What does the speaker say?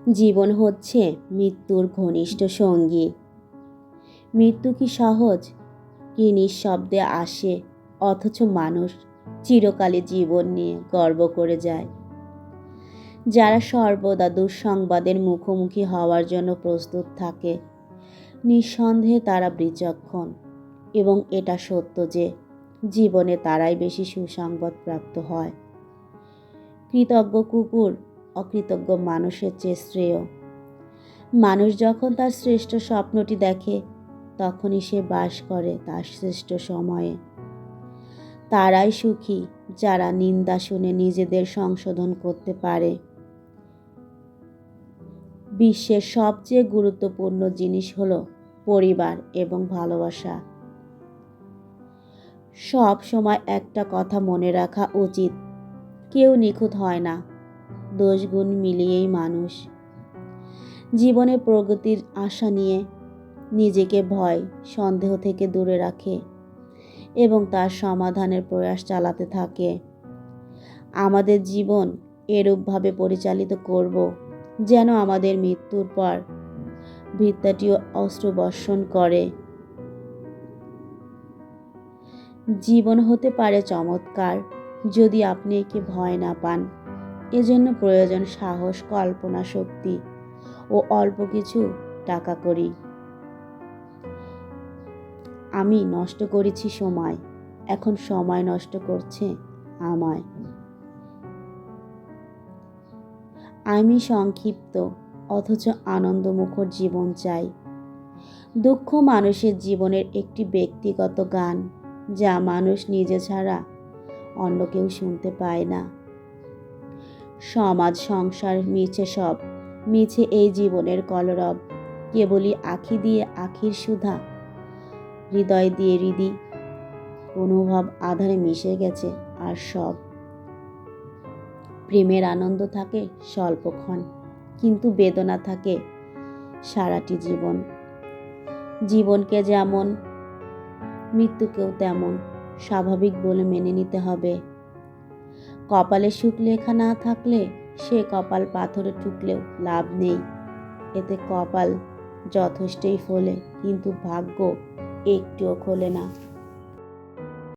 জীবন হচ্ছে মৃত্যুর ঘনিষ্ঠ সঙ্গী। মৃত্যু কি সহজ, কি নিঃশব্দে আসে, অথচ মানুষ চিরকালই জীবন নিয়ে গর্ব করে যায়। যারা সর্বদা দুঃসংবাদের মুখোমুখি হওয়ার জন্য প্রস্তুত থাকে, নিঃসন্দেহে তারা বিচক্ষণ, এবং এটা সত্য যে জীবনে তারাই বেশি সুসংবাদ প্রাপ্ত হয়। কৃতজ্ঞ কুকুর অকৃতজ্ঞ মানুষের চেয়ে শ্রেয়। মানুষ যখন তার শ্রেষ্ঠ স্বপ্নটি দেখে, তখনই সে বাস করে তার শ্রেষ্ঠ সময়ে। তারাই সুখী যারা নিন্দা শুনে নিজেদের সংশোধন করতে পারে। বিশ্বের সবচেয়ে গুরুত্বপূর্ণ জিনিস হলো পরিবার এবং ভালোবাসা। সব সময় একটা কথা মনে রাখা উচিত, কেউ নিখুঁত হয় না, দোষ গুণ মিলিয়েই মানুষ। জীবনে প্রগতির আশা নিয়ে নিজেকে ভয় সন্দেহ থেকে দূরে রাখে এবং তার সমাধানের প্রয়াস চালাতে থাকে। আমাদের জীবন এরূপভাবে পরিচালিত করব যেন আমাদের মৃত্যুর পর ভিত্তাটিও অশ্রুবর্ষণ করে। জীবন হতে পারে চমৎকার যদি আপনি একে ভয় না পান। এজন্য প্রয়োজন সাহস, কল্পনা শক্তি ও অল্প কিছু টাকা করি। আমি নষ্ট করেছি সময়, এখন সময় নষ্ট করছে আমায়। আমি সংক্ষিপ্ত অথচ আনন্দমুখর জীবন চাই। দুঃখ মানুষের জীবনের একটি ব্যক্তিগত গান, যা মানুষ নিজে ছাড়া অন্য কেউ শুনতে পায় না। সমাজ সংসার মিছে সব, মিছে এই জীবনের কলরব। কেবলই আঁখি দিয়ে আঁখির সুধা, হৃদয় দিয়ে হৃদি অনুভব আধারে মিশে গেছে আর সব। প্রেমের আনন্দ থাকে স্বল্পক্ষণ, কিন্তু বেদনা থাকে সারাটি জীবন। জীবনকে যেমন, মৃত্যুকেও তেমন স্বাভাবিক বলে মেনে নিতে হবে। কপালে সুখ লেখা না থাকলে সে কপাল পাথরে ঠুকলেও লাভ নেই। এতে কপাল যথেষ্টই ফোলে, কিন্তু ভাগ্য একটুও খোলে না।